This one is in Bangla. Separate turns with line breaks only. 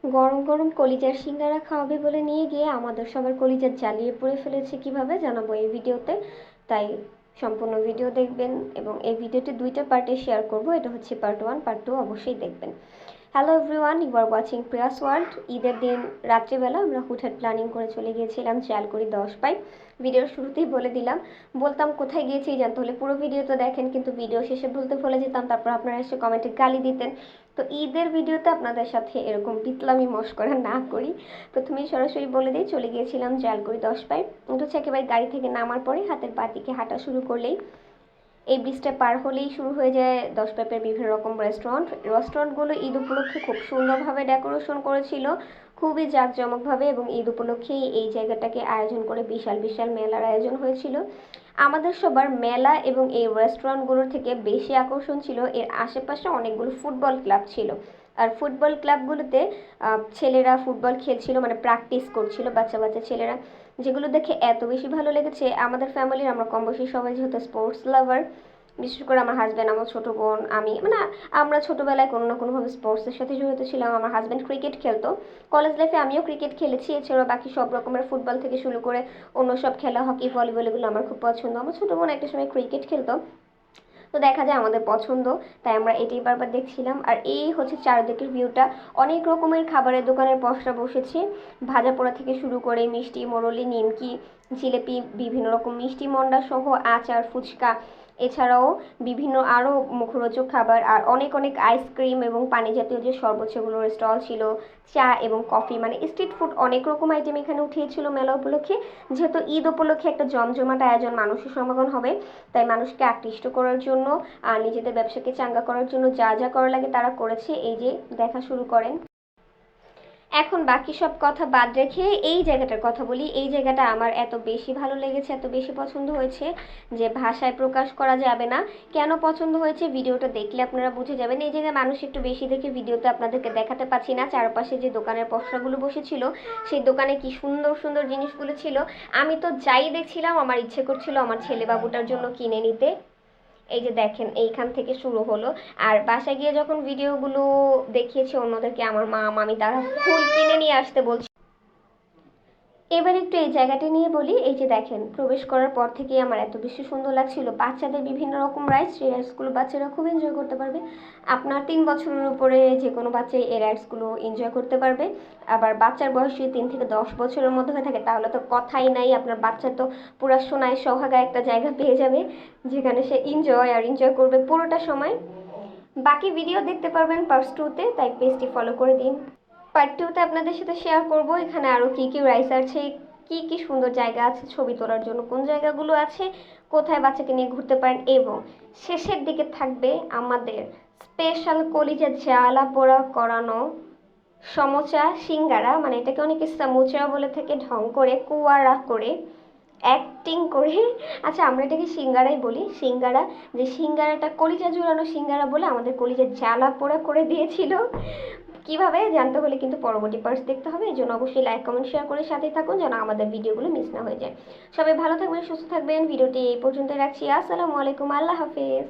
গরম গরম কলিজার সিঙ্গারা খাওয়াবে বলে নিয়ে গিয়ে আমাদের সবার কলিজা জ্বালিয়ে পুড়ে ফেলেছে, কিভাবে জানাবো এই ভিডিওতে। তাই সম্পূর্ণ ভিডিও দেখবেন এবং এই ভিডিওটি দুইটা পার্টে শেয়ার করব। এটা হচ্ছে পার্ট 1, পার্ট 2 অবশ্যই দেখবেন। Hello everyone, you are watching Priya's world. ঈদের দিন রাত্রিবেলা আমরা হুটহাট প্ল্যানিং করে চলে গিয়েছিলাম চালকুড়ি 10 পাই। ভিডিওর শুরুতেই বলে দিলাম, বলতাম কোথায় গিয়েছি জানতে হলে পুরো ভিডিও তো দেখেন, কিন্তু ভিডিও শেষে বলতে ভুলে যেতাম, তারপর আপনারা এসে কমেন্টে গালি দিতেন। তো ঈদের ভিডিওতে আপনাদের সাথে এরকম বিতলামি মশকরা না করি, প্রথমেই সরাসরি বলে দিই, চলে গিয়েছিলাম জালকুড়ি 10 পাই। এটা হচ্ছে একেবারে গাড়ি থেকে নামার পরে হাতের বাঁ দিকে হাঁটা শুরু করলেই, এই ব্রিজটা পার হলেই শুরু হয়ে যায় 10 পাইপের বিভিন্ন রকম রেস্টুরেন্টগুলো ঈদ উপলক্ষে খুব সুন্দরভাবে ডেকোরেশন করেছিল, খুবই জাঁকজমকভাবে, এবং ঈদ উপলক্ষেই এই জায়গাটাকে আয়োজন করে বিশাল বিশাল মেলার আয়োজন হয়েছিল। আমাদের সবার মেলা এবং এই রেস্টুরেন্টগুলোর থেকে বেশি আকর্ষণ ছিল এর আশেপাশে অনেকগুলো ফুটবল ক্লাব ছিল। আর ফুটবল ক্লাবগুলোতে ছেলেরা ফুটবল খেলছিল, মানে প্র্যাকটিস করছিল বাচ্চা বাচ্চা ছেলেরা, যেগুলো দেখে এত বেশি ভালো লেগেছে। আমাদের ফ্যামিলির আমরা কম বেশি সবাই যেহেতু স্পোর্টস লাভার, বিশেষ করে আমার হাজব্যান্ড, আমার ছোটো বোন, আমি, মানে আমরা ছোটোবেলায় কোনো না কোনোভাবে স্পোর্টসের সাথে জড়িত ছিলাম। আমার হাজব্যান্ড ক্রিকেট খেলতো, কলেজ লাইফে আমিও ক্রিকেট খেলেছি, এছাড়াও বাকি সব রকমের ফুটবল থেকে শুরু করে অন্য সব খেলা, হকি, ভলিবল, এগুলো আমার খুব পছন্দ। আমার ছোটো বোন একটা সময় ক্রিকেট খেলতো, তো দেখা যায় আমাদের পছন্দ, তাই আমরা এটাই বারবার দেখছিলাম। আর এই হচ্ছে চারদিকের ভিউটা, অনেক রকমের খাবারের দোকানের পসরা বসেছে, ভাজা পোড়া থেকে শুরু করে মিষ্টি, মোরলি, নিমকি, জিলেপি, বিভিন্ন রকম মিষ্টি মন্ডা সহ আচার, ফুচকা, এছাড়াও বিভিন্ন আরও মুখরোচক খাবার, আর অনেক অনেক আইসক্রিম এবং পানি জাতীয় যে শরবত সেগুলোর স্টল ছিল, চা এবং কফি, মানে স্ট্রিট ফুড অনেক রকম আইটেম এখানে উঠিয়েছিল মেলা উপলক্ষে। যেহেতু ঈদ উপলক্ষে একটা জমজমাট আয়োজন, মানুষের সমাগম হবে, তাই মানুষকে আকৃষ্ট করার জন্য আর নিজেদের ব্যবসাকে চাঙ্গা করার জন্য যা যা করা লাগে তারা করেছে। এই যে দেখা শুরু করেন। এখন বাকি সব কথা বাদ রেখে এই জায়গাটার কথা বলি। এই জায়গাটা আমার এত বেশি ভালো লেগেছে, এত বেশি পছন্দ হয়েছে যে ভাষায় প্রকাশ করা যাবে না। কেন পছন্দ হয়েছে ভিডিওটা দেখলে আপনারা বুঝে যাবেন। এই জায়গায় মানুষ একটু বেশি দেখে ভিডিওতে আপনাদেরকে দেখাতে পাচ্ছি না। চারপাশে যে দোকানের পসরাগুলো বসেছিল, সেই দোকানে কি সুন্দর সুন্দর জিনিসগুলো ছিল। আমি তো যাই দেখছিলাম আমার ইচ্ছে করছিল আমার ছেলে বাবুটার জন্য কিনে নিতে। এই যে দেখেন, এইখান থেকে শুরু হলো। আর বাসায় গিয়ে যখন ভিডিওগুলো দেখিয়েছি অন্যদেরকে, আমার মা মামি তারা ফুল কিনে নিয়ে আসতে বলছে। এবার একটু এই জায়গাটা নিয়ে বলি। এই যে দেখেন, প্রবেশ করার পর থেকেই আমার এত বেশি সুন্দর লাগছিল। বাচ্চাদের বিভিন্ন রকম রাইডস, সেই রাইডসগুলো বাচ্চারা খুব এনজয় করতে পারবে। আপনার 3 বছরের উপরে যে কোনো বাচ্চাই এই রাইডসগুলো এনজয় করতে পারবে। আবার বাচ্চার বয়স যদি 3 থেকে 10 বছরের মধ্যে হয়ে থাকে তাহলে তো কথাই নাই, আপনার বাচ্চা তো পুরা সোনায় সোহাগা একটা জায়গা পেয়ে যাবে, যেখানে সে এনজয় করবে পুরোটা সময়। বাকি ভিডিও দেখতে পারবেন পার্ট 2-তে, তাই পেজটি ফলো করে দিন। পার্ট 2-তে আপনাদের সাথে শেয়ার করব এখানে আরও কী কী রাইস আছে, কী কী সুন্দর জায়গা আছে ছবি তোলার জন্য, কোন জায়গাগুলো আছে, কোথায় বাচ্চাকে নিয়ে ঘুরতে পারেন, এবং শেষের দিকে থাকবে আমাদের স্পেশাল কলিজা জ্বালা পোড়া করানো সমোচা সিঙ্গারা, মানে এটাকে অনেকে সমোচা বলে থাকে, ঢং করে কুয়ারা করে অ্যাক্টিং করে। আচ্ছা, আমরা এটাকে সিঙ্গারাই বলি, সিঙ্গারা। যে সিঙ্গারাটা কলিজা জোড়ানো সিঙ্গারা বলে আমাদের কলিজা জ্বালা পোড়া করে দিয়েছিল। কিভাবে জানতে হলে কিন্তু পরবর্তী পার্টস দেখতে হবে। এই জন্য অবশ্যই লাইক, কমেন্ট, শেয়ার করে সাথেই থাকুন যেন আমাদের ভিডিওগুলো মিস না হয়ে যায়। সবাই ভালো থাকবেন, সুস্থ থাকবেন। ভিডিওটি এই পর্যন্তই রাখছি। আসসালামু আলাইকুম, আল্লাহ হাফেজ।